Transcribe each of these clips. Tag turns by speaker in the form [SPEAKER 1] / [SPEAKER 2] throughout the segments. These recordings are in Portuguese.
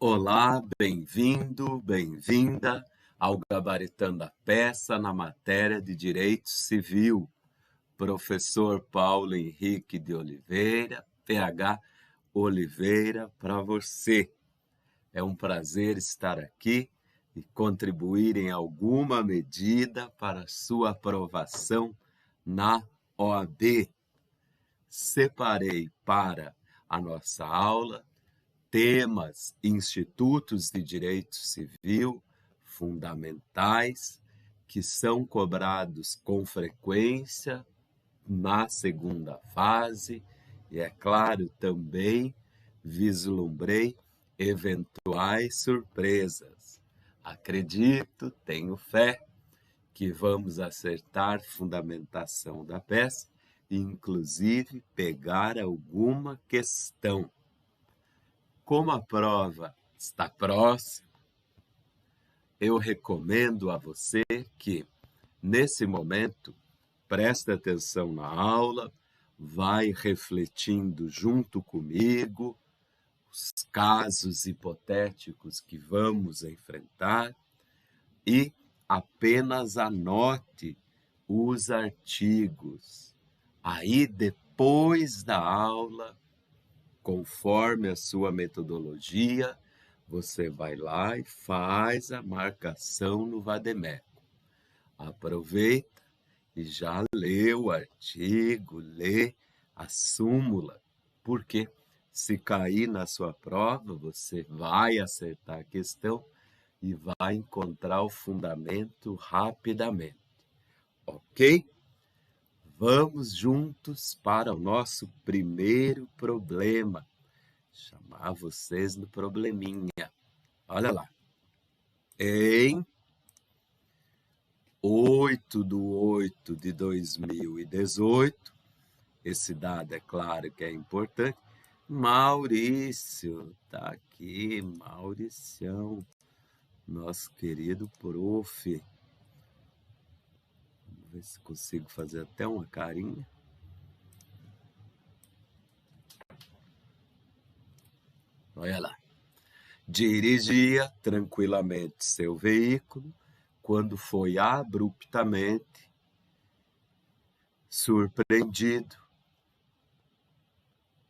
[SPEAKER 1] Olá, bem-vindo, bem-vinda ao Gabaritando a Peça na matéria de Direito Civil. Professor Paulo Henrique de Oliveira, PH Oliveira, para você. É um prazer estar aqui e contribuir em alguma medida para a sua aprovação na OAB. Separei para a nossa aula temas, institutos de direito civil fundamentais que são cobrados com frequência na segunda fase e, é claro, também vislumbrei eventuais surpresas. Acredito, tenho fé que vamos acertar fundamentação da peça e, inclusive, pegar alguma questão. Como a prova está próxima, eu recomendo a você que, nesse momento, preste atenção na aula, vai refletindo junto comigo os casos hipotéticos que vamos enfrentar e apenas anote os artigos. Aí, depois da aula, conforme a sua metodologia, você vai lá e faz a marcação no vademécum. Aproveita e já lê o artigo, lê a súmula, porque se cair na sua prova, você vai acertar a questão e vai encontrar o fundamento rapidamente. Ok? Vamos juntos para o nosso primeiro problema. Chamar vocês no probleminha. Olha lá. Em 8/8/2018, esse dado é claro que é importante, Maurício, tá aqui, Mauricião, nosso querido prof. Vamos ver se consigo fazer até uma carinha. Olha lá. Dirigia tranquilamente seu veículo quando foi abruptamente surpreendido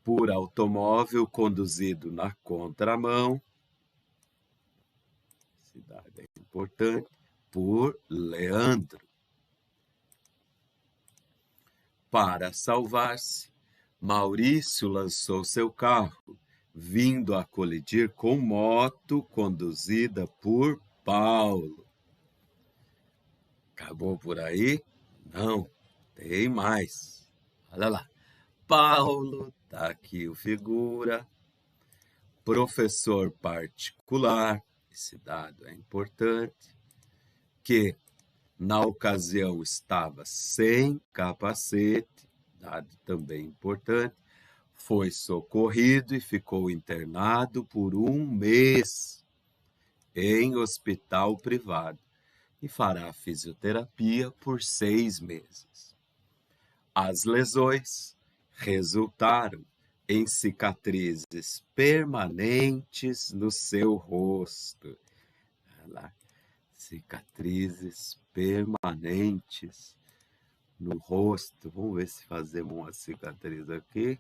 [SPEAKER 1] por automóvel conduzido na contramão, cidade é importante, por Leandro. Para salvar-se, Maurício lançou seu carro, vindo a colidir com moto conduzida por Paulo. Acabou por aí? Não, tem mais. Olha lá. Paulo, tá aqui o figura, professor particular, esse dado é importante, que na ocasião estava sem capacete, dado também importante, foi socorrido e ficou internado por 1 mês em hospital privado e fará fisioterapia por 6 meses. As lesões resultaram em cicatrizes permanentes no seu rosto. Olha lá, cicatrizes permanentes no rosto. Vamos ver se fazemos uma cicatriz aqui.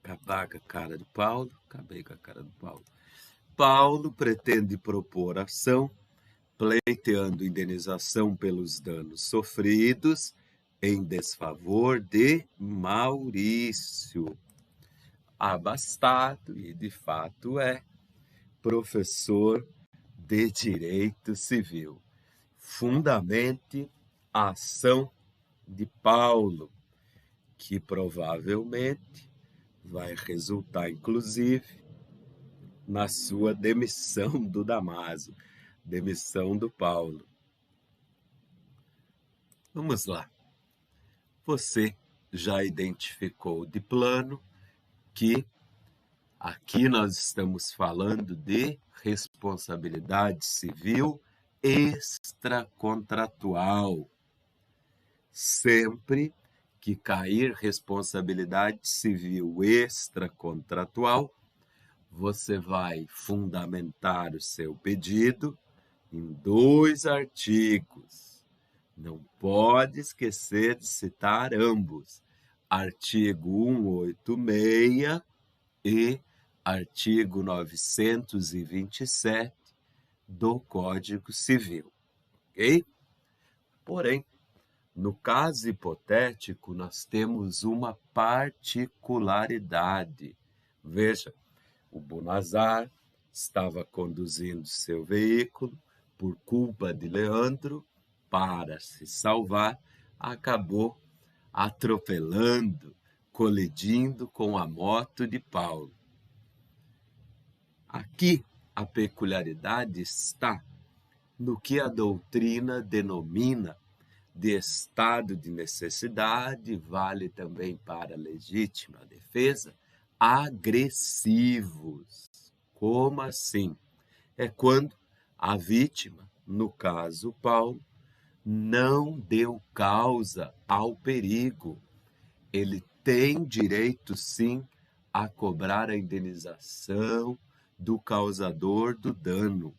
[SPEAKER 1] Acabar com a cara do Paulo. Acabei com a cara do Paulo. Paulo pretende propor ação pleiteando indenização pelos danos sofridos em desfavor de Maurício, abastado e, de fato, é professor de Direito Civil. Fundamente a ação de Paulo, que provavelmente vai resultar, inclusive, na sua demissão do Damaso, demissão do Paulo. Vamos lá. Você já identificou de plano que aqui nós estamos falando de responsabilidade civil extracontratual, sempre que cair responsabilidade civil extracontratual, você vai fundamentar o seu pedido em 2 artigos. Não pode esquecer de citar ambos, artigo 186 e artigo 927 do Código Civil, ok? Porém, no caso hipotético, nós temos uma particularidade. Veja, o Bonazar estava conduzindo seu veículo, por culpa de Leandro, para se salvar, acabou atropelando, colidindo com a moto de Paulo. Aqui, a peculiaridade está no que a doutrina denomina de estado de necessidade, vale também para a legítima defesa, agressivos. Como assim? É quando a vítima, no caso Paulo, não deu causa ao perigo. Ele tem direito, sim, a cobrar a indenização do causador do dano.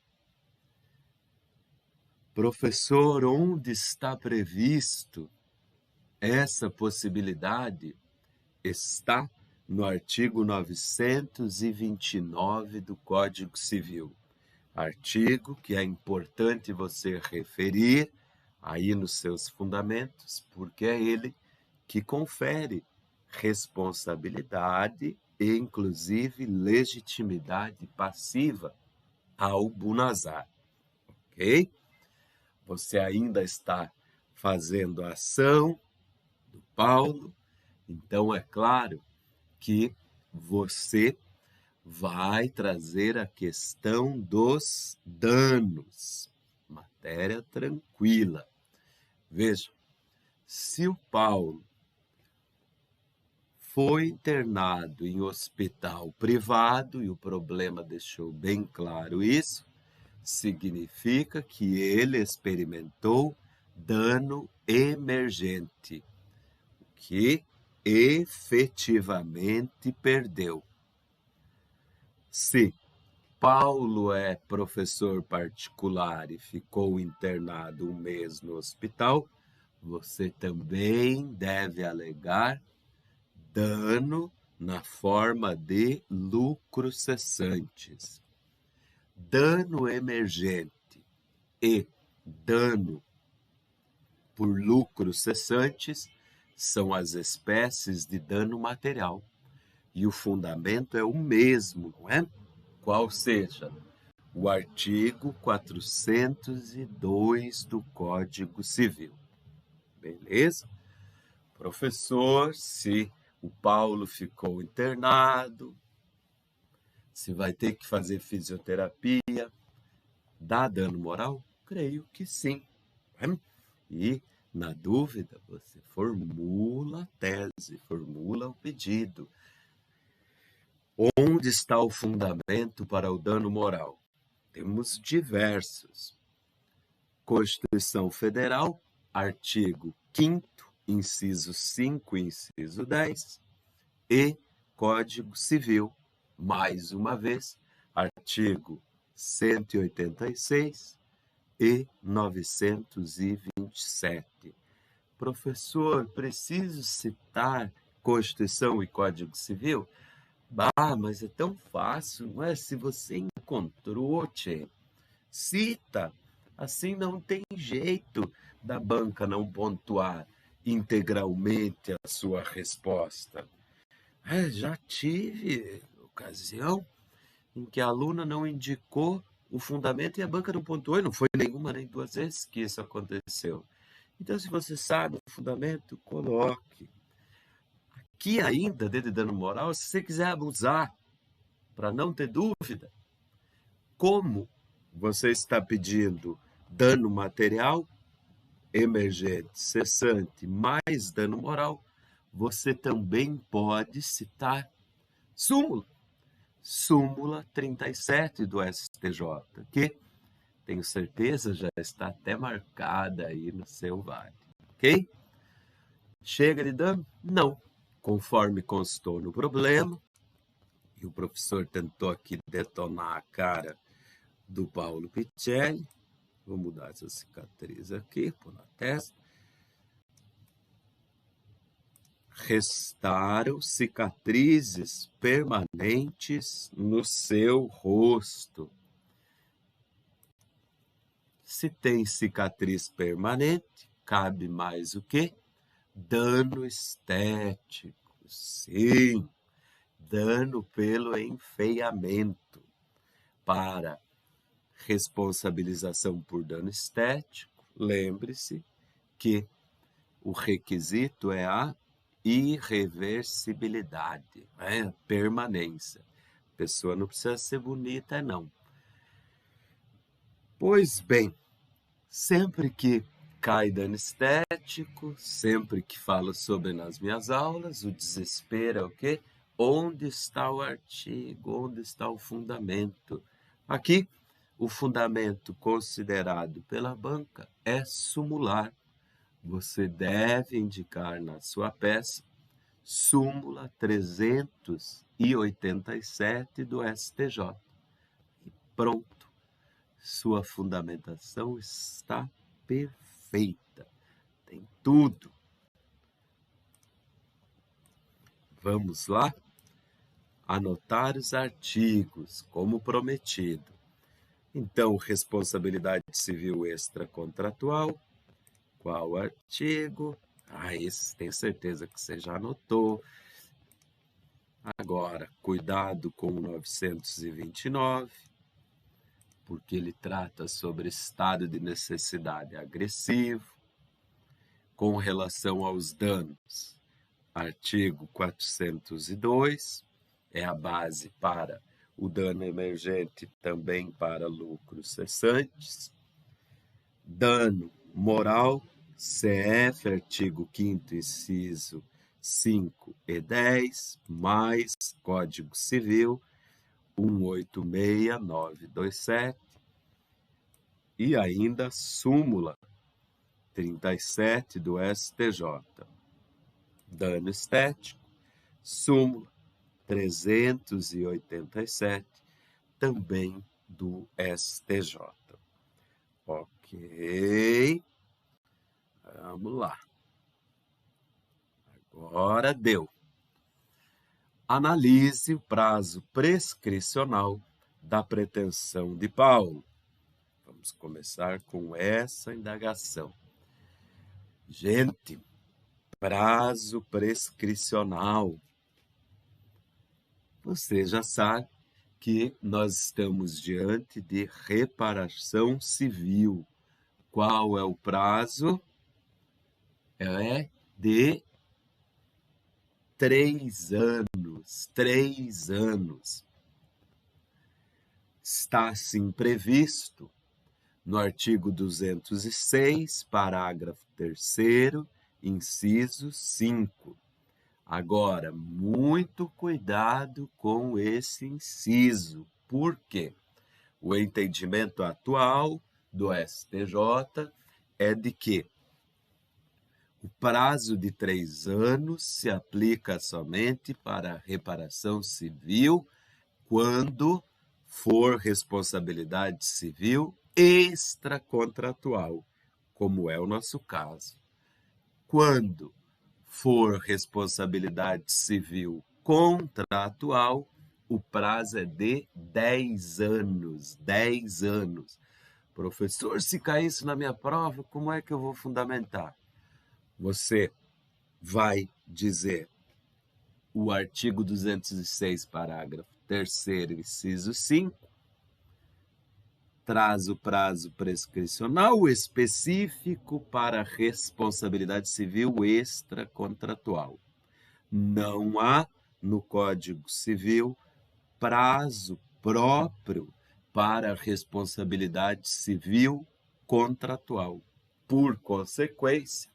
[SPEAKER 1] Professor, onde está previsto essa possibilidade? Está no artigo 929 do Código Civil. Artigo que é importante você referir aí nos seus fundamentos, porque é ele que confere responsabilidade e, inclusive, legitimidade passiva ao Bonazar, ok? Você ainda está fazendo a ação do Paulo, então é claro que você vai trazer a questão dos danos. Matéria tranquila. Veja, se o Paulo foi internado em hospital privado, e o problema deixou bem claro isso, significa que ele experimentou dano emergente, que efetivamente perdeu. Se Paulo é professor particular e ficou internado 1 mês no hospital, você também deve alegar dano na forma de lucros cessantes. Dano emergente e dano por lucros cessantes são as espécies de dano material. E o fundamento é o mesmo, não é? Qual seja? O artigo 402 do Código Civil. Beleza? Professor, se o Paulo ficou internado, se vai ter que fazer fisioterapia, dá dano moral? Creio que sim. E, na dúvida, você formula a tese, formula o pedido. Onde está o fundamento para o dano moral? Temos diversos. Constituição Federal, artigo 5º, inciso 5, inciso 10, e Código Civil, mais uma vez, artigo 186 e 927. Professor, preciso citar Constituição e Código Civil? Mas é tão fácil, não é? Se você encontrou, tchê, cita. Assim não tem jeito da banca não pontuar integralmente a sua resposta. Já tive ocasião em que a aluna não indicou o fundamento e a banca não pontuou, e não foi nenhuma nem 2 vezes que isso aconteceu. Então, se você sabe o fundamento, coloque. Aqui ainda, dentro de dano moral, se você quiser abusar, para não ter dúvida, como você está pedindo dano material, emergente, cessante, mais dano moral, você também pode citar súmula 37 do STJ, que, tenho certeza, já está até marcada aí no seu vale, ok? Chega de dano? Não. Conforme constou no problema, e o professor tentou aqui detonar a cara do Paulo Picelli. Vou mudar essa cicatriz aqui, pôr na testa. Restaram cicatrizes permanentes no seu rosto. Se tem cicatriz permanente, cabe mais o quê? Dano estético. Sim, dano pelo enfeiamento. Para responsabilização por dano estético, lembre-se que o requisito é a irreversibilidade, né? Permanência. A pessoa não precisa ser bonita, não. Pois bem, sempre que cai dano estético, sempre que falo sobre nas minhas aulas, o desespero é o quê? Onde está o artigo? Onde está o fundamento? Aqui, o fundamento considerado pela banca é sumular. Você deve indicar na sua peça súmula 387 do STJ. E pronto, sua fundamentação está perfeita. Tem tudo. Vamos lá? Anotar os artigos, como prometido. Então, responsabilidade civil extracontratual. Qual artigo? Esse tenho certeza que você já anotou. Agora, cuidado com o 929, porque ele trata sobre estado de necessidade agressivo. Com relação aos danos, artigo 402 é a base para o dano emergente, também para lucros cessantes. Dano moral, CF, artigo 5º, inciso 5 e 10, mais Código Civil 186927, e ainda súmula 37 do STJ. Dano estético, súmula 387, também do STJ. Ok. Vamos lá. Agora deu. Analise o prazo prescricional da pretensão de Paulo. Vamos começar com essa indagação. Gente, prazo prescricional. Você já sabe que nós estamos diante de reparação civil. Qual é o prazo? É de 3 anos. 3 anos. Está assim previsto no artigo 206, parágrafo 3º, inciso 5. Agora, muito cuidado com esse inciso. Por quê? O entendimento atual do STJ é de que o prazo de 3 anos se aplica somente para a reparação civil quando for responsabilidade civil extracontratual, como é o nosso caso. Quando for responsabilidade civil contratual, o prazo é de 10 anos. 10 anos. Professor, se cair isso na minha prova, como é que eu vou fundamentar? Você vai dizer o artigo 206, parágrafo 3º, inciso 5, traz o prazo prescricional específico para responsabilidade civil extracontratual. Não há no Código Civil prazo próprio para responsabilidade civil contratual. Por consequência,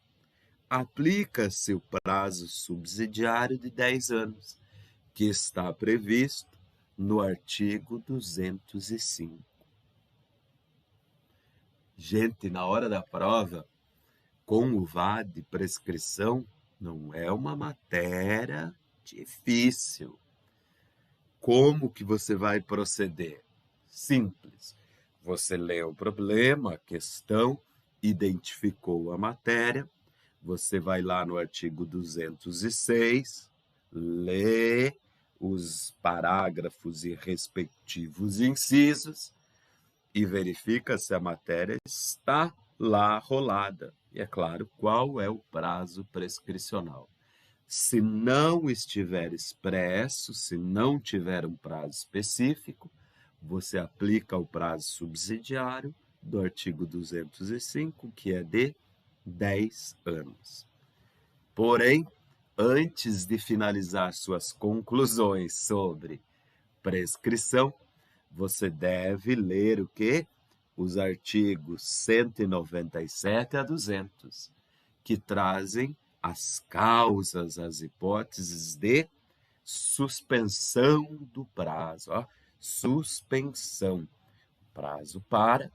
[SPEAKER 1] aplica-se o prazo subsidiário de 10 anos, que está previsto no artigo 205. Gente, na hora da prova, com o VAD prescrição, não é uma matéria difícil. Como que você vai proceder? Simples. Você lê o problema, a questão, identificou a matéria, você vai lá no artigo 206, lê os parágrafos e respectivos incisos e verifica se a matéria está lá rolada. E, é claro, qual é o prazo prescricional. Se não estiver expresso, se não tiver um prazo específico, você aplica o prazo subsidiário do artigo 205, que é de 10 anos. Porém, antes de finalizar suas conclusões sobre prescrição, você deve ler o quê? Os artigos 197 a 200, que trazem as causas, as hipóteses de suspensão do prazo. Ó, suspensão. O prazo para,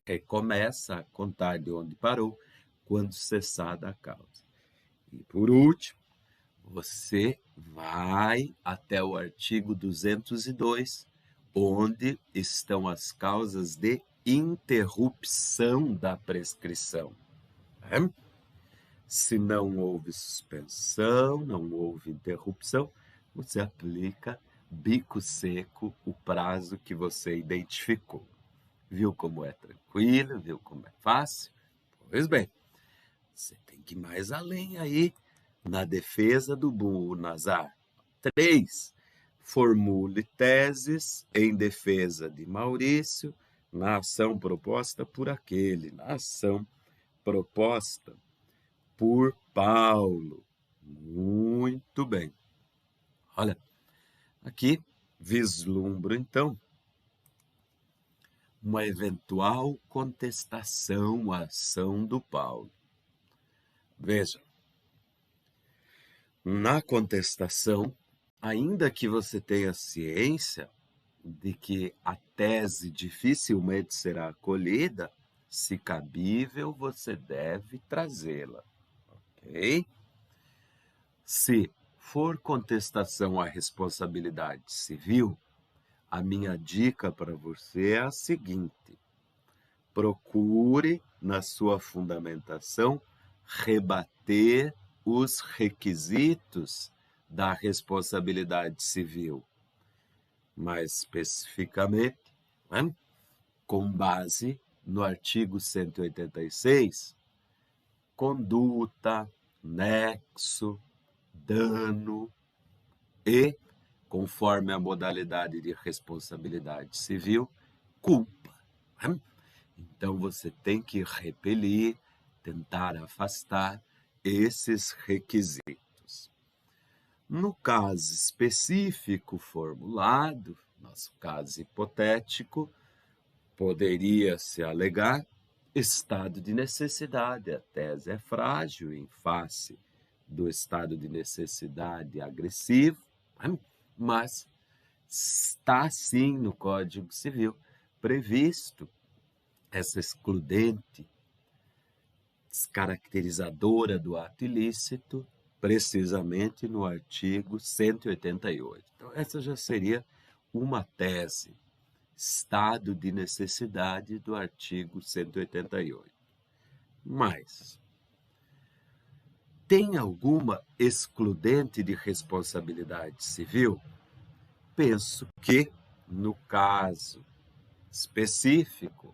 [SPEAKER 1] recomeça a contar de onde parou, quando cessada a causa. E por último, você vai até o artigo 202, onde estão as causas de interrupção da prescrição. Né? Se não houve suspensão, não houve interrupção, você aplica bico seco o prazo que você identificou. Viu como é tranquilo? Viu como é fácil? Pois bem, você tem que ir mais além aí na defesa do burro Nazar. 3. Formule teses em defesa de Maurício na ação proposta por aquele, na ação proposta por Paulo. Muito bem. Olha, aqui vislumbro então uma eventual contestação à ação do Paulo. Veja, na contestação, ainda que você tenha ciência de que a tese dificilmente será acolhida, se cabível, você deve trazê-la, ok? Se for contestação à responsabilidade civil, a minha dica para você é a seguinte: procure, na sua fundamentação, rebater os requisitos da responsabilidade civil. Mais especificamente, né, com base no artigo 186, conduta, nexo, dano e, conforme a modalidade de responsabilidade civil, culpa. Né? Então, você tem que repelir, tentar afastar esses requisitos. No caso específico formulado, nosso caso hipotético, poderia-se alegar estado de necessidade. A tese é frágil em face do estado de necessidade agressivo, mas está sim no Código Civil previsto essa excludente descaracterizadora do ato ilícito, precisamente no artigo 188. Então, essa já seria uma tese, estado de necessidade do artigo 188. Mas tem alguma excludente de responsabilidade civil? Penso que, no caso específico,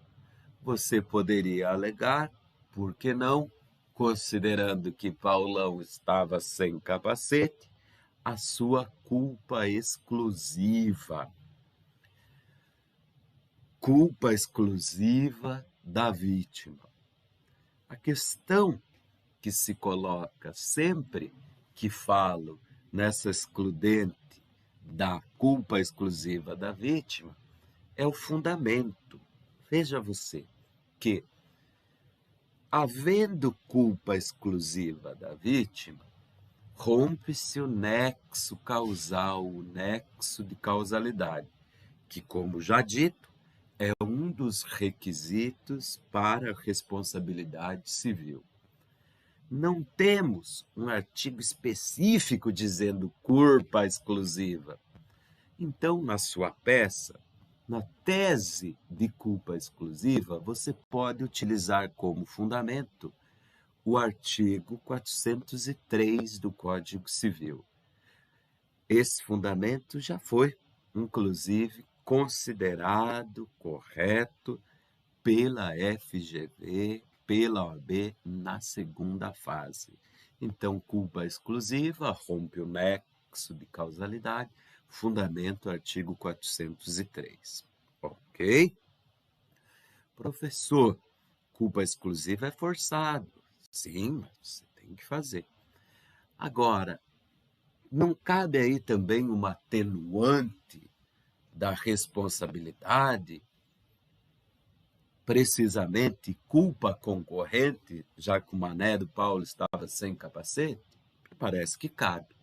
[SPEAKER 1] você poderia alegar, por que não, considerando que Paulão estava sem capacete, a sua culpa exclusiva. Culpa exclusiva da vítima. A questão que se coloca sempre que falo nessa excludente da culpa exclusiva da vítima é o fundamento. Veja você que, havendo culpa exclusiva da vítima, rompe-se o nexo causal, o nexo de causalidade, que, como já dito, é um dos requisitos para a responsabilidade civil. não temos um artigo específico dizendo culpa exclusiva. Então, na sua peça, na tese de culpa exclusiva, você pode utilizar como fundamento o artigo 403 do Código Civil. Esse fundamento já foi, inclusive, considerado correto pela FGV, pela OAB, na segunda fase. Então, culpa exclusiva rompe o nexo de causalidade, fundamento artigo 403. Ok? Professor, culpa exclusiva é forçado. Sim, mas você tem que fazer. Agora, não cabe aí também uma atenuante da responsabilidade, precisamente culpa concorrente, já que o Mané do Paulo estava sem capacete? Parece que cabe.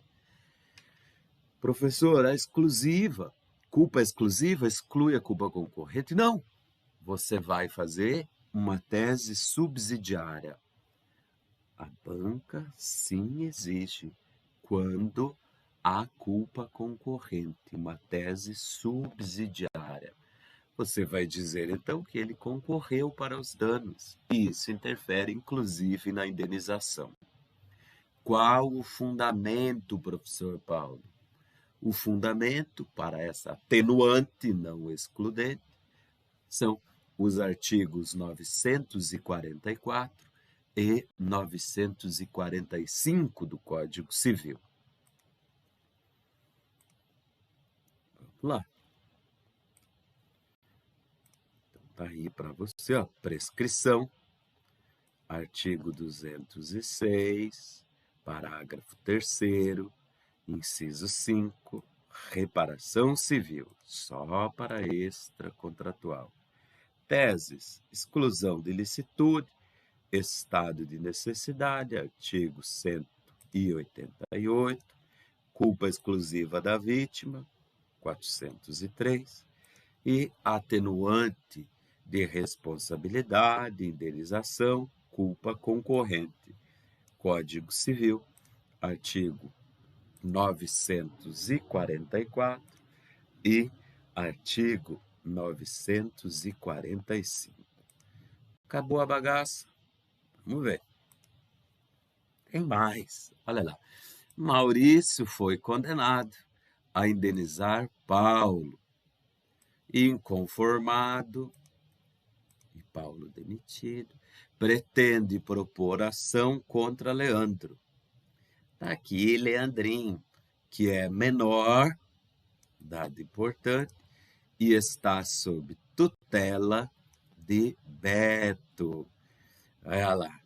[SPEAKER 1] Professor, a exclusiva, culpa exclusiva exclui a culpa concorrente? Não. Você vai fazer uma tese subsidiária. A banca sim existe quando há culpa concorrente, uma tese subsidiária. Você vai dizer, então, que ele concorreu para os danos. E isso interfere, inclusive, na indenização. Qual o fundamento, professor Paulo? O fundamento para essa atenuante não excludente são os artigos 944 e 945 do Código Civil. Vamos lá. Então, tá aí para você, ó, prescrição, artigo 206, parágrafo 3º, inciso 5, reparação civil, só para extracontratual. Teses, exclusão de ilicitude, estado de necessidade, artigo 188, culpa exclusiva da vítima, 403, e atenuante de responsabilidade, indenização, culpa concorrente, Código Civil, artigo 944 e artigo 945. Acabou a bagaça? Vamos ver. Tem mais. Olha lá. Maurício foi condenado a indenizar Paulo. Inconformado, e Paulo demitido, pretende propor ação contra Leandro. Está aqui Leandrinho, que é menor, dado importante, e está sob tutela de Beto. Olha lá.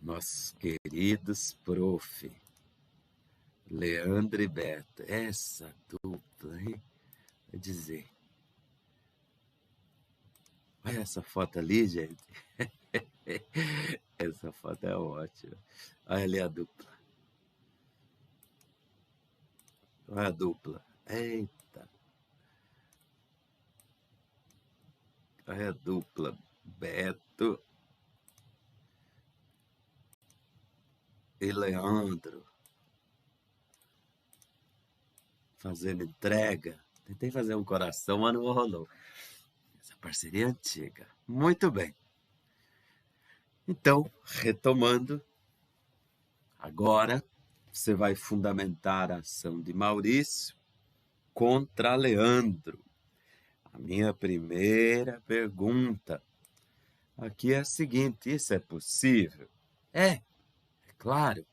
[SPEAKER 1] Nossos queridos prof. Leandro e Beto. Essa dupla, hein? Quer dizer. Olha essa foto ali, gente. Essa foto é ótima. Olha ali a dupla. Olha a dupla. Eita. Olha a dupla. Beto e Leandro. Fazendo entrega. Tentei fazer um coração, mas não rolou. Essa parceria é antiga. Muito bem. Então, retomando, agora você vai fundamentar a ação de Maurício contra Leandro. A minha primeira pergunta aqui é a seguinte: isso é possível? É claro.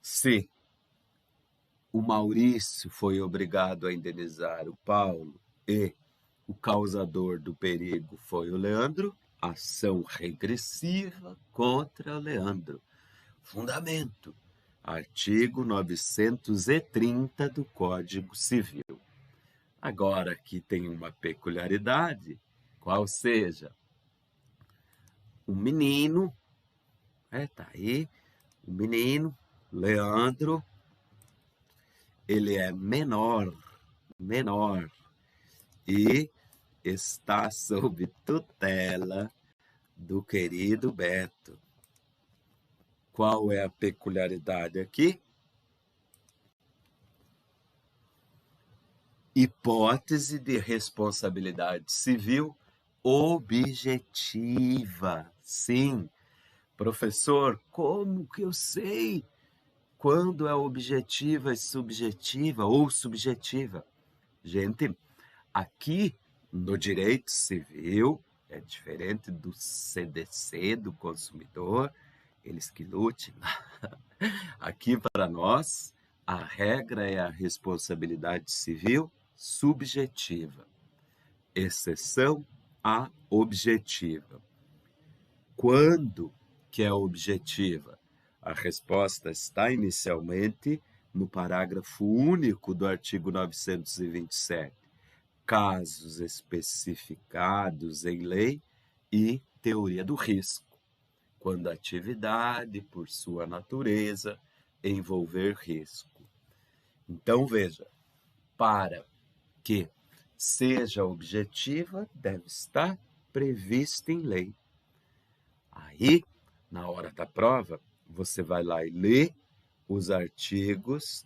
[SPEAKER 1] Se o Maurício foi obrigado a indenizar o Paulo e o causador do perigo foi o Leandro, ação regressiva contra o Leandro. Fundamento, artigo 930 do Código Civil. Agora, aqui tem uma peculiaridade, qual seja, o menino, tá aí, o menino, Leandro, ele é menor, e está sob tutela do querido Beto. Qual é a peculiaridade aqui? Hipótese de responsabilidade civil objetiva. Sim, professor, como que eu sei quando é objetiva e subjetiva ou subjetiva? Gente, aqui no direito civil é diferente do CDC, do consumidor, eles que lutem. Aqui para nós, a regra é a responsabilidade civil subjetiva, exceção à objetiva. Quando que é objetiva? A resposta está inicialmente no parágrafo único do artigo 927. Casos especificados em lei e teoria do risco, quando a atividade, por sua natureza, envolver risco. Então, veja, para que seja objetiva, deve estar prevista em lei. Aí, na hora da prova, você vai lá e lê os artigos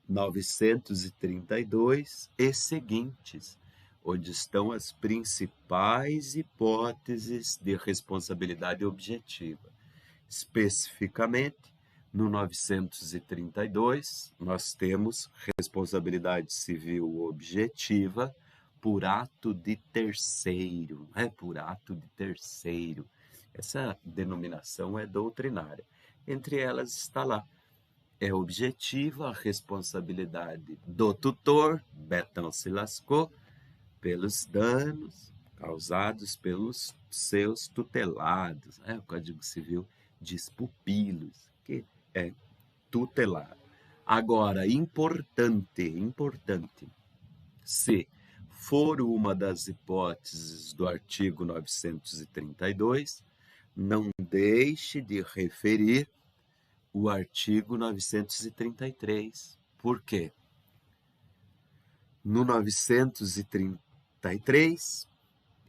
[SPEAKER 1] 932 e seguintes, onde estão as principais hipóteses de responsabilidade objetiva. Especificamente, no 932, nós temos responsabilidade civil objetiva por ato de terceiro, por ato de terceiro. Essa denominação é doutrinária. Entre elas está lá, é objetiva a responsabilidade do tutor, Betão se lascou, pelos danos causados pelos seus tutelados. O Código Civil diz pupilos, que é tutelar. Agora, importante, se for uma das hipóteses do artigo 932, não deixe de referir o artigo 933. Por quê? No 933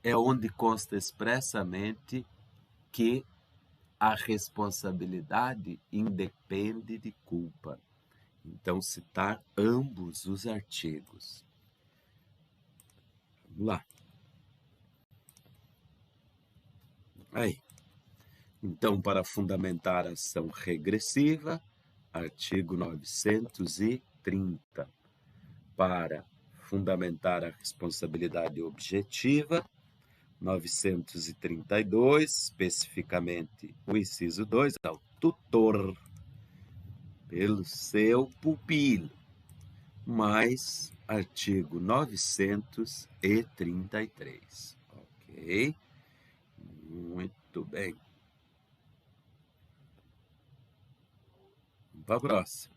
[SPEAKER 1] é onde consta expressamente que a responsabilidade independe de culpa. Então, citar ambos os artigos. Vamos lá. Aí. Então, para fundamentar a ação regressiva, artigo 930. Para fundamentar a responsabilidade objetiva, 932, especificamente o inciso 2, ao tutor pelo seu pupilo, mais artigo 933. Ok? Muito bem. Vamos para a próxima.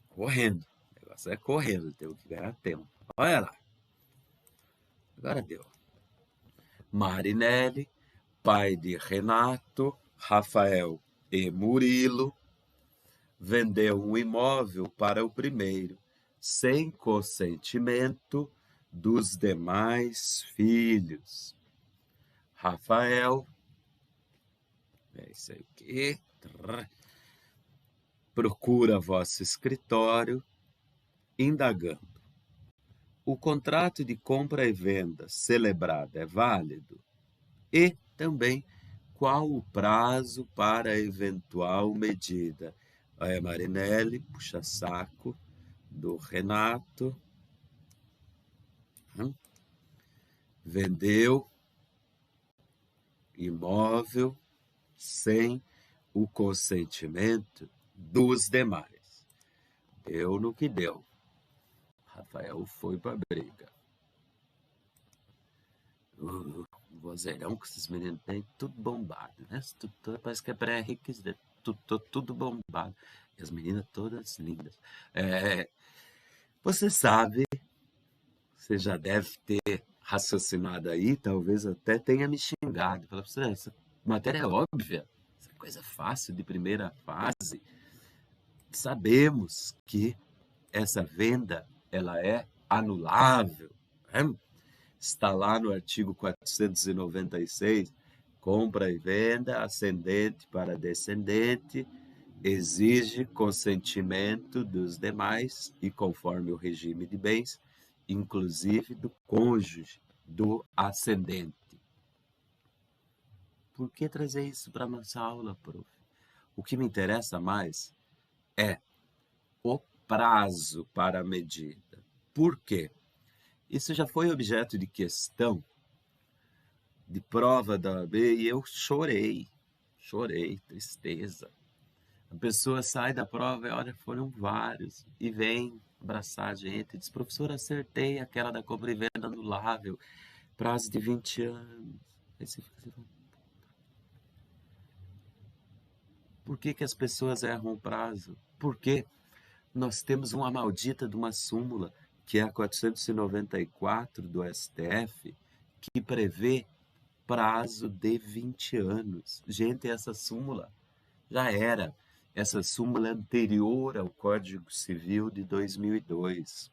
[SPEAKER 1] Correndo. O negócio é correndo, tem que ganhar tempo. Olha lá. Agora deu. Marinelli, pai de Renato, Rafael e Murilo, vendeu um imóvel para o primeiro, sem consentimento dos demais filhos. Rafael, é isso aqui, procura vosso escritório, indagando. O contrato de compra e venda celebrado é válido? E também qual o prazo para a eventual medida? Aí Marinelli, puxa-saco do Renato, vendeu imóvel sem o consentimento dos demais. Deu no que deu. Rafael foi para a briga. Vozeirão que esses meninos têm, tudo bombado, né? Parece que é pré-requisito, tudo bombado. E as meninas todas lindas. Você sabe, você já deve ter raciocinado aí, talvez até tenha me xingado. Falou, essa matéria é óbvia, essa coisa fácil de primeira fase. Sabemos que essa venda ela é anulável, né? está lá no artigo 496, compra e venda, ascendente para descendente, exige consentimento dos demais e conforme o regime de bens, inclusive do cônjuge do ascendente. Por que trazer isso para a nossa aula, prof? O que me interessa mais é o prazo para a medida. Por quê? Isso já foi objeto de questão, de prova da OAB, e eu chorei, tristeza. A pessoa sai da prova e olha, foram vários, e vem abraçar a gente, e diz, professor, acertei aquela da compra e venda anulável, prazo de 20 anos. Aí você fica assim, por que as pessoas erram o prazo? Porque nós temos uma maldita de uma súmula, que é a 494 do STF, que prevê prazo de 20 anos. Gente, essa súmula já era. Essa súmula anterior ao Código Civil de 2002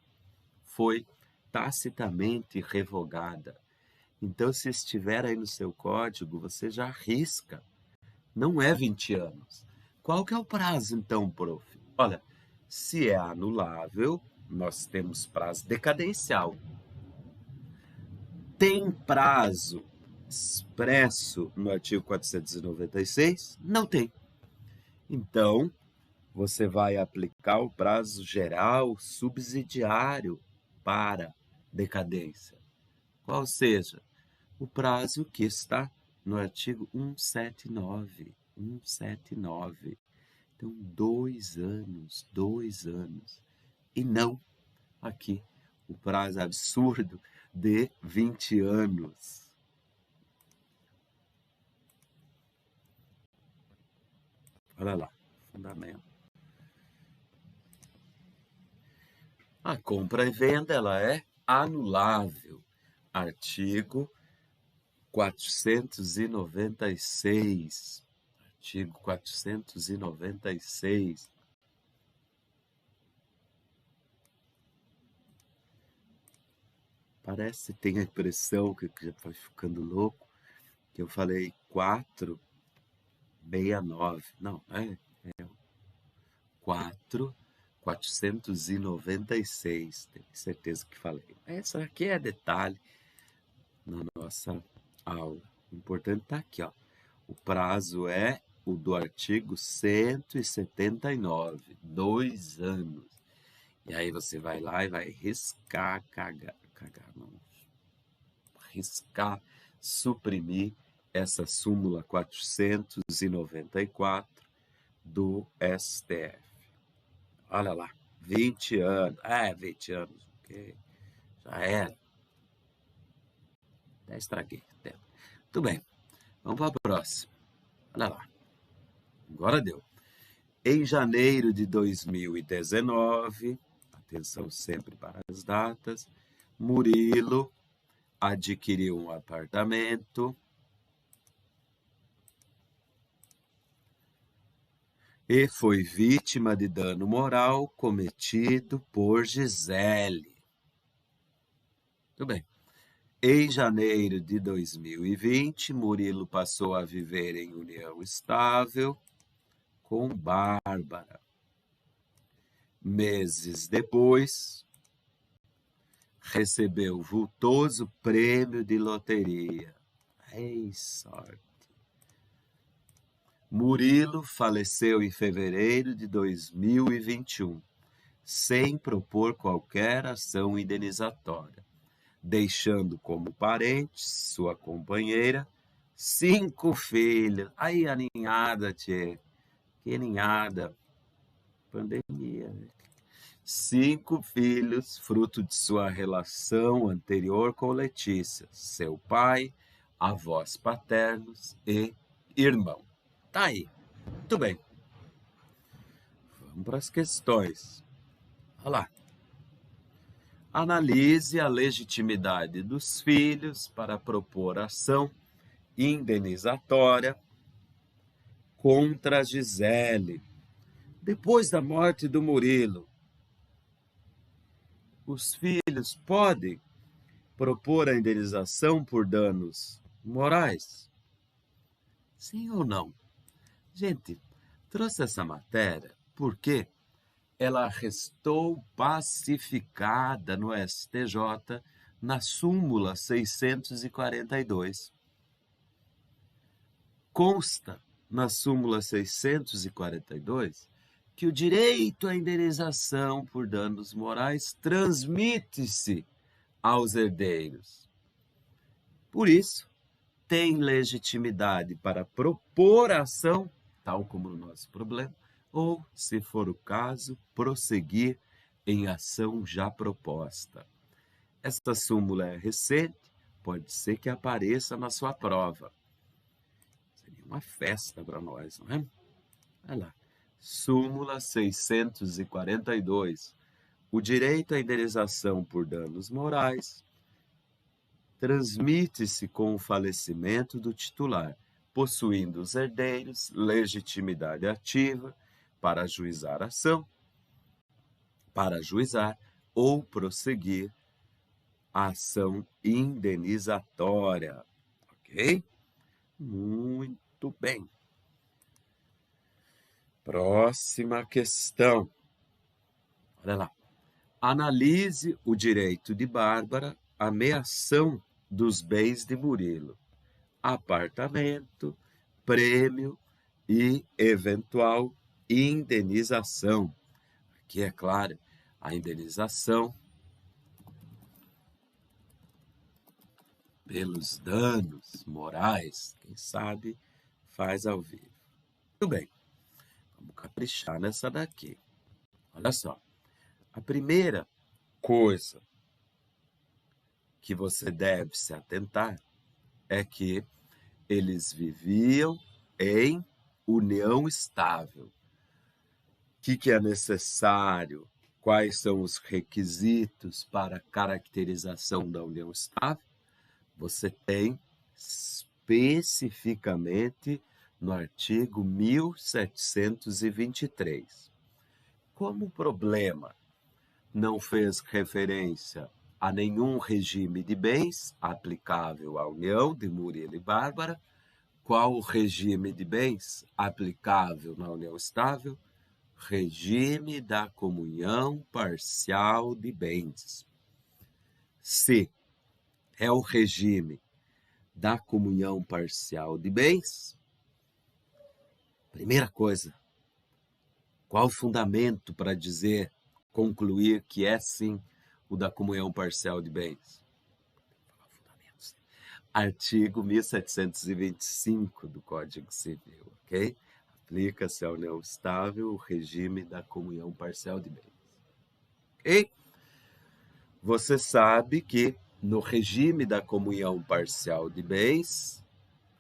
[SPEAKER 1] foi tacitamente revogada. Então, se estiver aí no seu código, você já risca. Não é 20 anos. Qual que é o prazo, então, prof? Olha, se é anulável, nós temos prazo decadencial. Tem prazo expresso no artigo 496? Não tem. Então, você vai aplicar o prazo geral subsidiário para decadência. Qual seja? O prazo que está no artigo 179. 179. Então, 2 anos. E não aqui o prazo absurdo de 20 anos. Olha lá, fundamento. A compra e venda ela é anulável. Artigo 496. Artigo 496. Parece, tem a impressão que já vai ficando louco, que eu falei 469. Não, é 496. Tenho certeza que falei. Essa aqui é detalhe na nossa aula. O importante está aqui, ó. O prazo é o do artigo 179, 2 anos. E aí você vai lá e vai riscar, riscar, suprimir essa súmula 494 do STF. Olha lá, 20 anos. 20 anos. Okay. Já era. Até estraguei. Tudo bem. Vamos para a próxima. Olha lá. Agora deu. Em janeiro de 2019, atenção sempre para as datas, Murilo adquiriu um apartamento e foi vítima de dano moral cometido por Gisele. Tudo bem. Em janeiro de 2020, Murilo passou a viver em união estável com Bárbara. Meses depois, recebeu vultoso prêmio de loteria. Ei, sorte! Murilo faleceu em fevereiro de 2021, sem propor qualquer ação indenizatória, deixando como parentes sua companheira, 5 filhos. Aí a ninhada, tchê. Que ninhada. Pandemia, né? 5 filhos, fruto de sua relação anterior com Letícia, seu pai, avós paternos e irmão. Tá aí. Muito bem. Vamos para as questões. Olha lá. Analise a legitimidade dos filhos para propor ação indenizatória contra Gisele. Depois da morte do Murilo, os filhos podem propor a indenização por danos morais? Sim ou não? Gente, trouxe essa matéria porque ela restou pacificada no STJ na súmula 642. Consta na súmula 642 que o direito à indenização por danos morais transmite-se aos herdeiros. Por isso, tem legitimidade para propor a ação, tal como no nosso problema, ou, se for o caso, prosseguir em ação já proposta. Esta súmula é recente, pode ser que apareça na sua prova. Seria uma festa para nós, não é? Olha lá. Súmula 642. O direito à indenização por danos morais transmite-se com o falecimento do titular, possuindo os herdeiros legitimidade ativa para ajuizar a ação, para ajuizar ou prosseguir a ação indenizatória. Ok? Muito bem. Próxima questão. Olha lá. Analise o direito de Bárbara à meação dos bens de Murilo. Apartamento, prêmio e eventual indenização. Aqui, é claro, a indenização pelos danos morais, quem sabe faz ao vivo. Muito bem, vamos caprichar nessa daqui. Olha só, a primeira coisa que você deve se atentar é que eles viviam em união estável. O que é necessário? Quais são os requisitos para a caracterização da união estável? Você tem especificamente no artigo 1723. Como o problema não fez referência a nenhum regime de bens aplicável à união de Murilo e Bárbara, qual o regime de bens aplicável na união estável? Regime da comunhão parcial de bens. Se é o regime da comunhão parcial de bens, primeira coisa, qual o fundamento para dizer, concluir que é sim o da comunhão parcial de bens? Artigo 1725 do Código Civil, ok? Aplica-se à união estável o regime da comunhão parcial de bens. Ok? Você sabe que no regime da comunhão parcial de bens,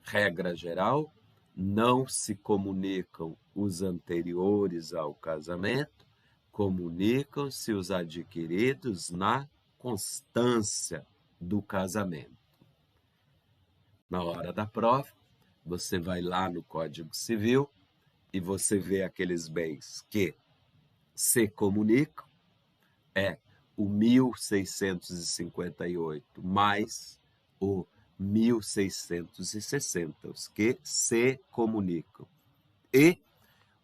[SPEAKER 1] regra geral, não se comunicam os anteriores ao casamento, comunicam-se os adquiridos na constância do casamento. Na hora da prova, você vai lá no Código Civil e você vê aqueles bens que se comunicam, é o 1658 mais o 1660, os que se comunicam. E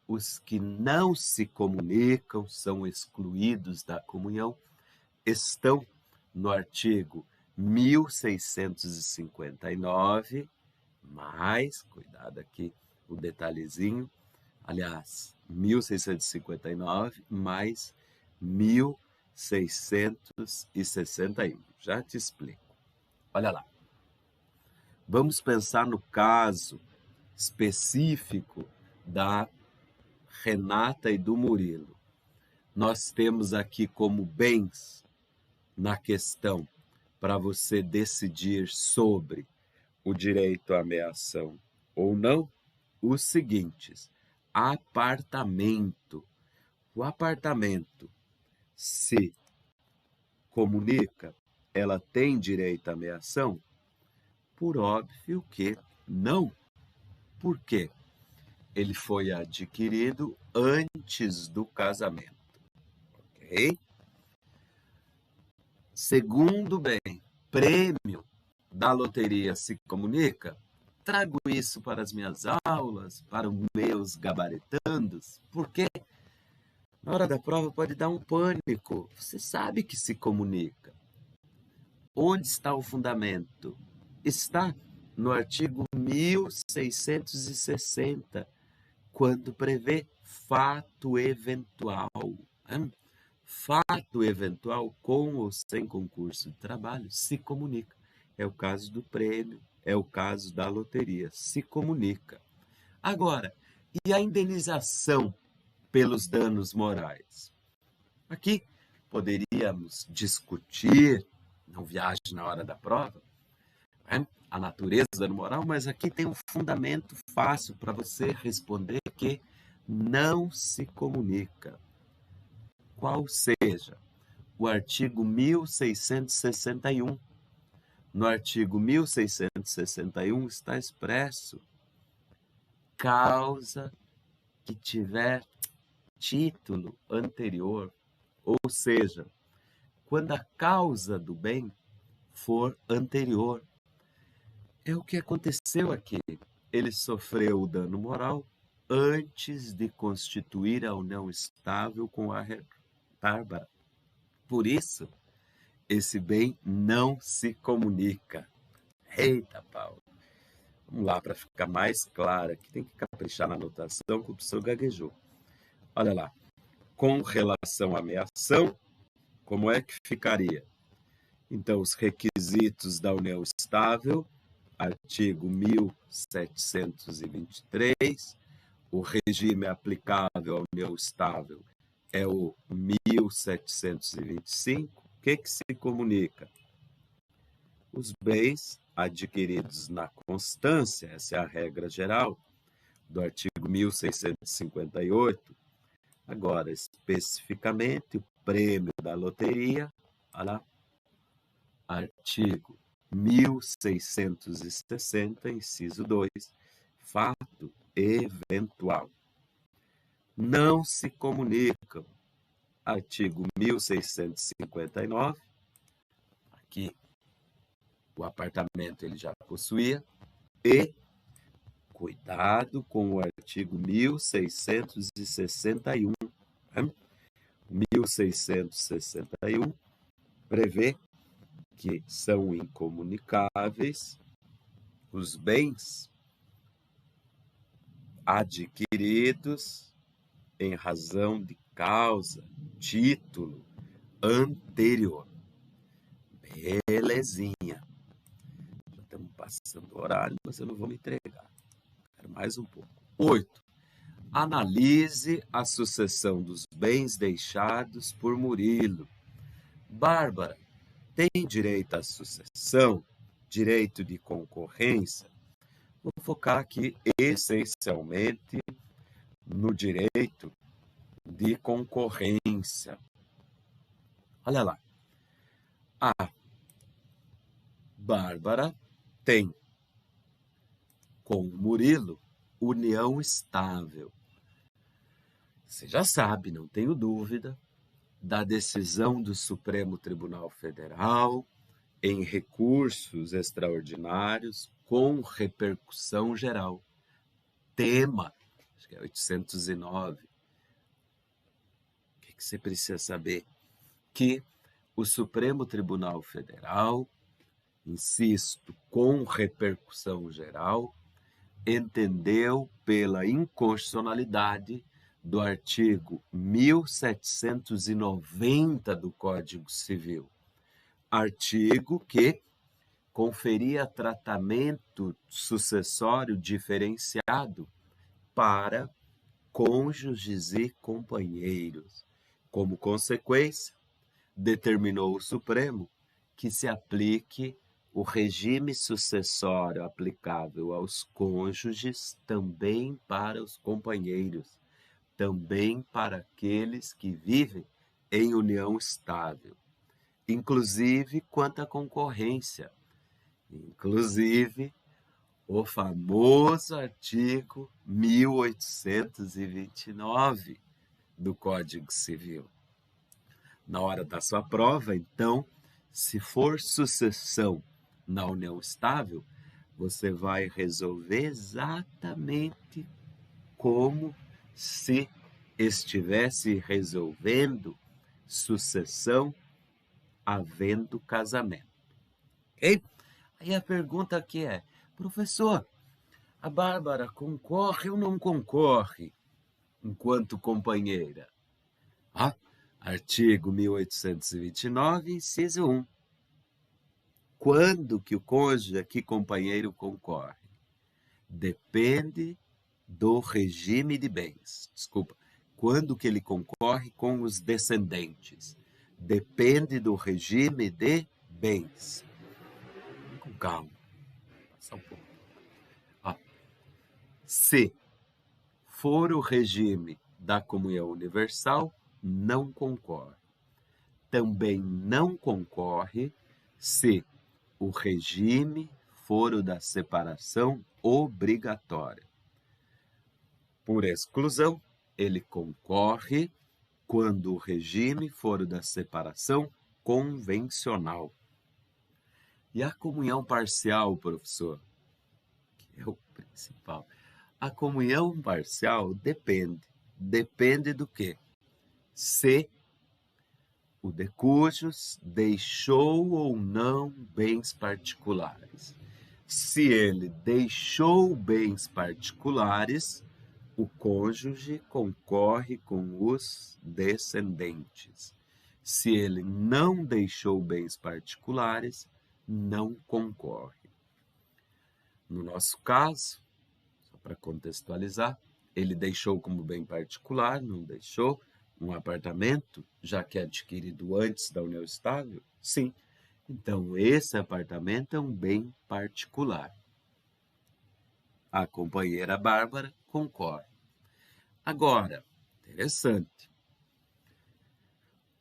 [SPEAKER 1] os que não se comunicam, são excluídos da comunhão, estão no artigo 1659, mais, cuidado aqui, o detalhezinho, aliás, 1659 mais 1661. Já te explico. Olha lá. Vamos pensar no caso específico da Renata e do Murilo. Nós temos aqui como bens na questão para você decidir sobre o direito à meação ou não, os seguintes: apartamento. O apartamento se comunica, ela tem direito à meação? Por óbvio que não. Por quê? Ele foi adquirido antes do casamento. Ok? Segundo bem, prêmio da loteria se comunica? Trago isso para as minhas aulas, para os meus gabaritandos, porque na hora da prova pode dar um pânico. Você sabe que se comunica. Onde está o fundamento? Está no artigo 1660, quando prevê fato eventual. Fato eventual, com ou sem concurso de trabalho, se comunica. É o caso do prêmio, é o caso da loteria, se comunica. Agora, e a indenização pelos danos morais? Aqui poderíamos discutir, não viaje na hora da prova, a natureza do dano moral, mas aqui tem um fundamento fácil para você responder que não se comunica. Qual seja? O artigo 1661. No artigo 1661 está expresso: causa que tiver título anterior, ou seja, quando a causa do bem for anterior. É o que aconteceu aqui. Ele sofreu o dano moral antes de constituir a união estável com a Bárbara. Por isso, esse bem não se comunica. Eita, Paulo. Vamos lá, para ficar mais claro, aqui tem que caprichar na anotação que o professor gaguejou. Olha lá. Com relação à ameação, como é que ficaria? Então, os requisitos da união estável, artigo 1723, o regime aplicável à união estável é o 1725. O que se comunica? Os bens adquiridos na constância, essa é a regra geral do artigo 1658. Agora, especificamente, o prêmio da loteria, olha lá, artigo 1660, inciso 2, fato eventual. Não se comunicam. Artigo 1659, aqui o apartamento ele já possuía, e cuidado com o artigo 1661. 1661 prevê que são incomunicáveis os bens adquiridos em razão de causa, título anterior. Belezinha. Já estamos passando o horário, mas eu não vou me entregar. Quero mais um pouco. 8. Analise a sucessão dos bens deixados por Murilo. Bárbara tem direito à sucessão, direito de concorrência. Vou focar aqui essencialmente no direito de concorrência. Olha lá. A Bárbara tem com o Murilo união estável. Você já sabe, não tenho dúvida, da decisão do Supremo Tribunal Federal em recursos extraordinários com repercussão geral. Tema, acho que é 809. O que você precisa saber? Que o Supremo Tribunal Federal, insisto, com repercussão geral, entendeu pela inconstitucionalidade do artigo 1790 do Código Civil. Artigo que conferia tratamento sucessório diferenciado para cônjuges e companheiros. Como consequência, determinou o Supremo que se aplique o regime sucessório aplicável aos cônjuges também para os companheiros, também para aqueles que vivem em união estável, inclusive quanto à concorrência, inclusive o famoso artigo 1829 do Código Civil. Na hora da sua prova, então, Se for sucessão na união estável, você vai resolver exatamente como se estivesse resolvendo sucessão havendo casamento. Ok? Aí a pergunta aqui é, professor, a Bárbara concorre ou não concorre enquanto companheira? Artigo 1829, inciso 1. Quando que o cônjuge aqui companheiro concorre? Depende do regime de bens. Desculpa. Quando que ele concorre com os descendentes? Depende do regime de bens. Com calma. Só um pouco. Se for o regime da comunhão universal, não concorre. Também não concorre se o regime for o da separação obrigatória. Por exclusão, ele concorre quando o regime for o da separação convencional. E a comunhão parcial, professor? Que é o principal. A comunhão parcial depende. Depende do quê? Se o de cujos deixou ou não bens particulares. Se ele deixou bens particulares, o cônjuge concorre com os descendentes. Se ele não deixou bens particulares, não concorre. No nosso caso, só para contextualizar, ele deixou como bem particular, não deixou um apartamento, já que é adquirido antes da união estável? Sim. Então, esse apartamento é um bem particular. A companheira Bárbara concorre. Agora, interessante.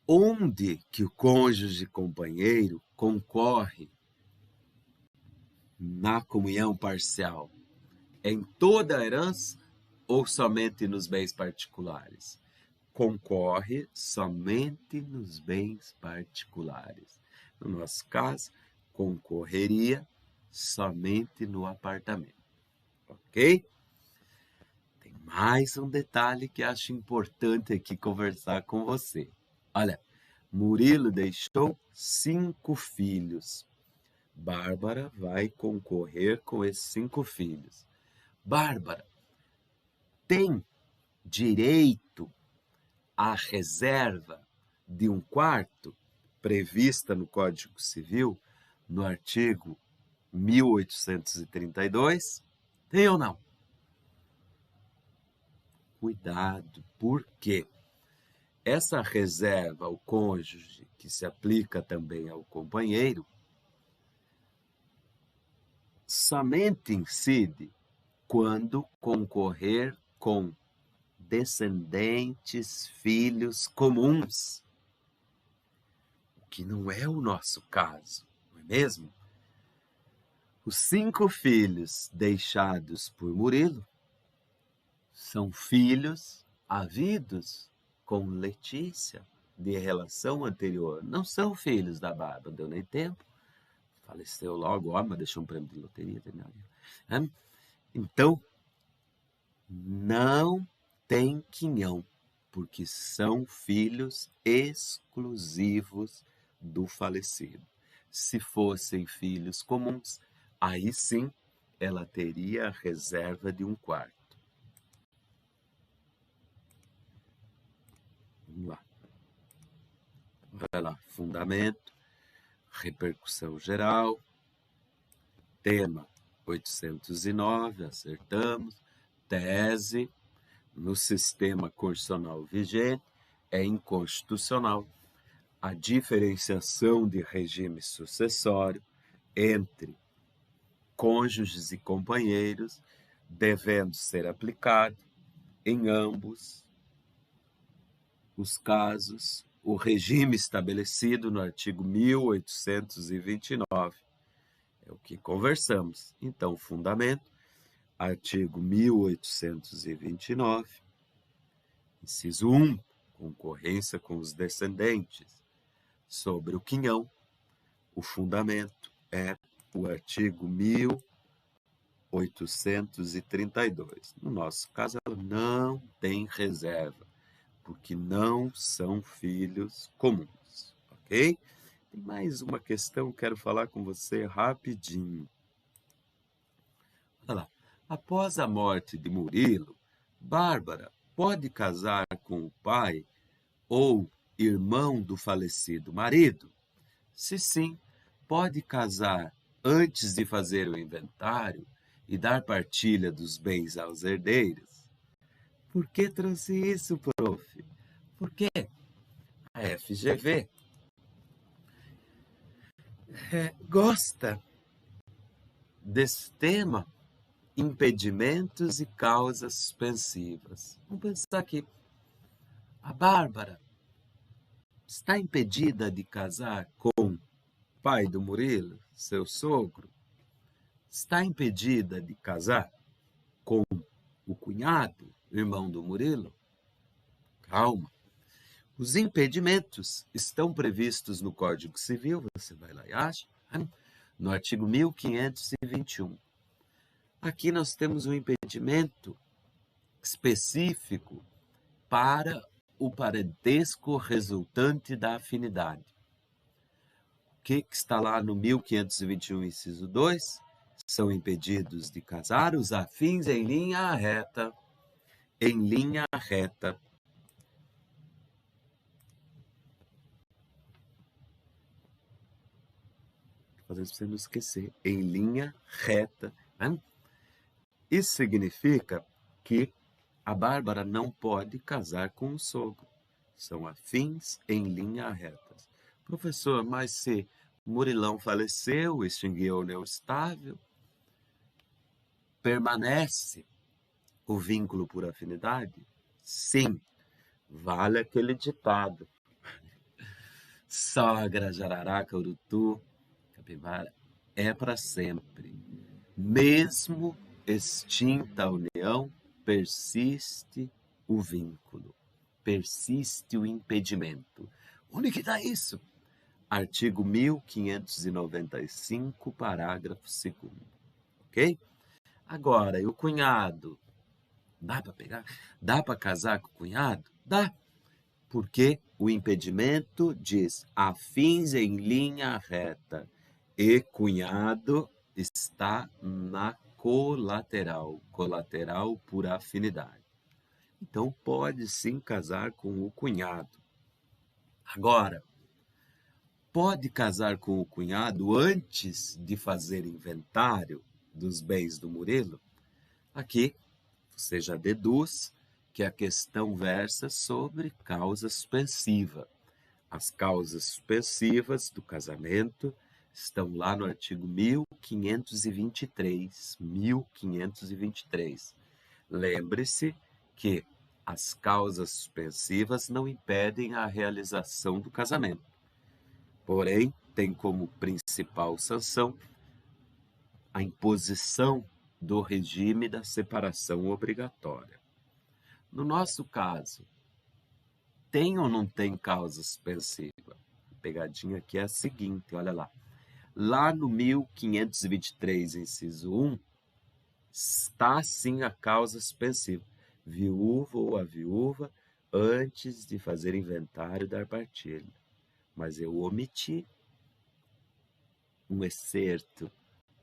[SPEAKER 1] Onde que o cônjuge companheiro concorre na comunhão parcial? Em toda a herança ou somente nos bens particulares? Concorre somente nos bens particulares. No nosso caso, concorreria somente no apartamento. Ok? Tem mais um detalhe que acho importante aqui conversar com você. Olha, Murilo deixou 5 filhos. Bárbara vai concorrer com esses 5 filhos. Bárbara tem direito à reserva de um quarto prevista no Código Civil, no artigo 1832? Tem ou não? Cuidado, por quê? Essa reserva ao cônjuge, que se aplica também ao companheiro, somente incide quando concorrer com descendentes, filhos comuns, o que não é o nosso caso, não é mesmo? Os 5 filhos deixados por Murilo são filhos havidos com Letícia, de relação anterior. Não são filhos da Bárbara, não deu nem tempo. Faleceu logo, mas deixou um prêmio de loteria. Então, não tem quinhão, porque são filhos exclusivos do falecido. Se fossem filhos comuns, aí sim ela teria a reserva de um quarto. Vamos lá. Vai lá, fundamento, repercussão geral, tema 809, acertamos, tese, no sistema constitucional vigente, é inconstitucional a diferenciação de regime sucessório entre cônjuges e companheiros, devendo ser aplicado em ambos os casos o regime estabelecido no artigo 1829. É o que conversamos. Então, fundamento, artigo 1829, inciso 1, concorrência com os descendentes sobre o quinhão, O fundamento é o artigo 1832. No nosso caso, ela não tem reserva, porque não são filhos comuns, ok? Tem mais uma questão que quero falar com você rapidinho. Olha lá. Após a morte de Murilo, Bárbara pode casar com o pai ou irmão do falecido marido? Se sim, pode casar antes de fazer o inventário e dar partilha dos bens aos herdeiros? Por que trouxe isso, prof? Porque a FGV gosta desse tema, impedimentos e causas suspensivas. Vamos pensar aqui. A Bárbara está impedida de casar com o pai do Murilo, seu sogro? Está impedida de casar com o cunhado, irmão do Murilo? Calma. Os impedimentos estão previstos no Código Civil, você vai lá e acha, no artigo 1521. Aqui nós temos um impedimento específico para o parentesco resultante da afinidade. O que está lá no 1521, inciso 2? São impedidos de casar os afins em linha reta. Em linha reta. Fazendo você não esquecer. Em linha reta. Né? Isso significa que a Bárbara não pode casar com o sogro. São afins em linha reta. Professor, mas se Murilão faleceu, extinguiu a união estável, permanece o vínculo por afinidade? Sim, vale aquele ditado. Sogra, jararaca, urutu, capivara, é para sempre. Mesmo extinta a união, persiste o vínculo, persiste o impedimento. Onde que está isso? Artigo 1595, parágrafo 2º. Ok? Agora, e o cunhado? Dá para pegar? Dá para casar com o cunhado? Dá. Porque o impedimento diz afins em linha reta e cunhado está na colateral, colateral por afinidade. Então, pode sim casar com o cunhado. Agora, pode casar com o cunhado antes de fazer inventário dos bens do Murilo? Aqui você já deduz que a questão versa sobre causa suspensiva. As causas suspensivas do casamento estão lá no artigo 1523. 1523. Lembre-se que as causas suspensivas não impedem a realização do casamento. Porém, tem como principal sanção a imposição do regime da separação obrigatória. No nosso caso, tem ou não tem causa suspensiva? A pegadinha aqui é a seguinte, olha lá. Lá no 1523, inciso 1, está sim a causa suspensiva. Viúvo ou a viúva antes de fazer inventário dar partilha. Mas eu omiti um excerto,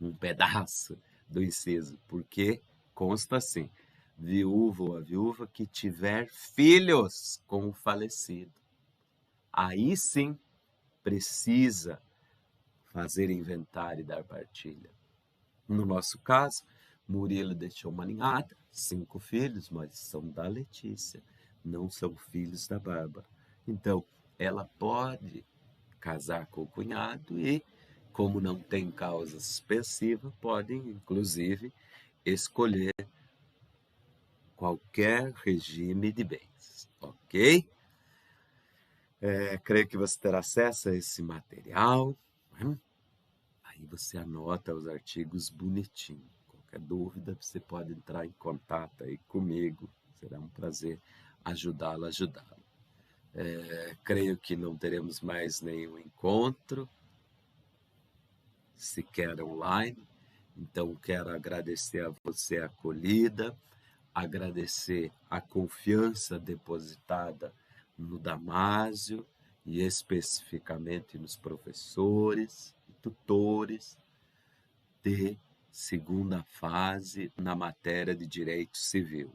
[SPEAKER 1] um pedaço do inciso, porque consta assim: viúvo ou a viúva que tiver filhos com o falecido. Aí sim precisa fazer inventário e dar partilha. No nosso caso, Murilo deixou uma ninhada, 5 filhos, mas são da Letícia, não são filhos da Bárbara. Então, ela pode casar com o cunhado e, como não tem causa suspensiva, podem, inclusive, escolher qualquer regime de bens, ok? Creio que você terá acesso a esse material. Né? Aí você anota os artigos bonitinho. Qualquer dúvida, você pode entrar em contato aí comigo. Será um prazer ajudá-lo. Creio que não teremos mais nenhum encontro. sequer online. Então, quero agradecer a você a acolhida, agradecer a confiança depositada no Damásio e especificamente nos professores e tutores de segunda fase na matéria de direito civil.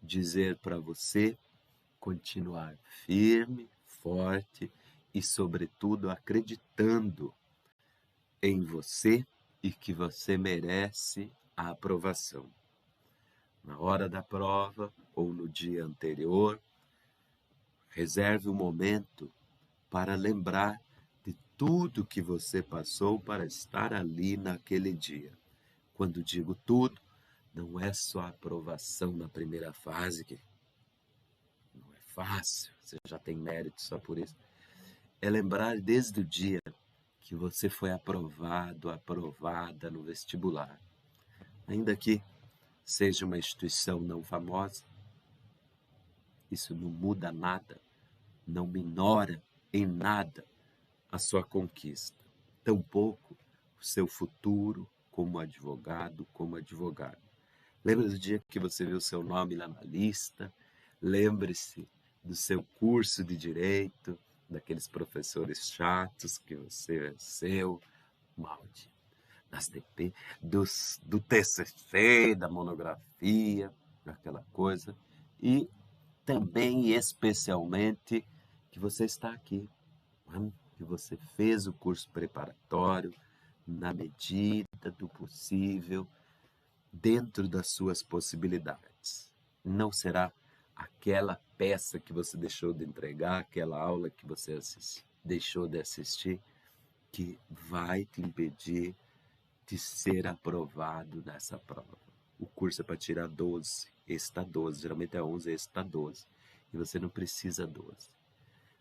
[SPEAKER 1] Dizer para você continuar firme, forte e, sobretudo, acreditando em você e que você merece a aprovação. Na hora da prova ou no dia anterior, reserve um momento para lembrar de tudo que você passou para estar ali naquele dia. Quando digo tudo, não é só a aprovação na primeira fase, que não é fácil, você já tem mérito só por isso. É lembrar desde o dia que você foi aprovado, aprovada no vestibular. Ainda que seja uma instituição não famosa, isso não muda nada, não minora em nada a sua conquista, tampouco o seu futuro como advogado, como advogada. Lembre do dia que você viu seu nome lá na lista, lembre-se do seu curso de direito, daqueles professores chatos que você venceu, maldito, das DP, do TCC, da monografia, aquela coisa, e também, especialmente, que você está aqui, que você fez o curso preparatório na medida do possível, dentro das suas possibilidades. Não será aquela peça que você deixou de entregar, aquela aula que você deixou de assistir, que vai te impedir de ser aprovado nessa prova. O curso é para tirar 12, esse está 12, geralmente é 11, esse está 12. E você não precisa 12.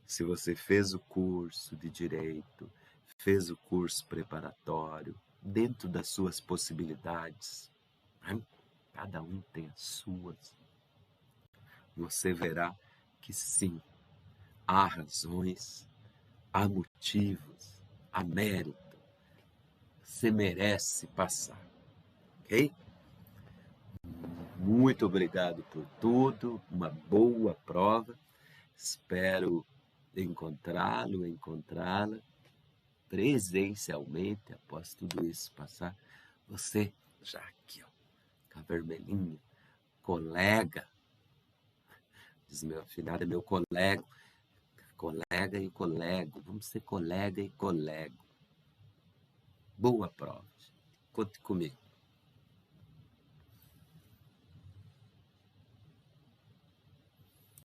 [SPEAKER 1] Se você fez o curso de direito, fez o curso preparatório, dentro das suas possibilidades, né? Cada um tem as suas. Você verá que sim, há razões, há motivos, há mérito. Você merece passar, ok? Muito obrigado por tudo, uma boa prova. Espero encontrá-la presencialmente após tudo isso passar. Você já aqui, ó, com a vermelhinha, colega, diz meu afilhado, é meu colega e colego, vamos ser colega e colego. Boa prova, conte comigo.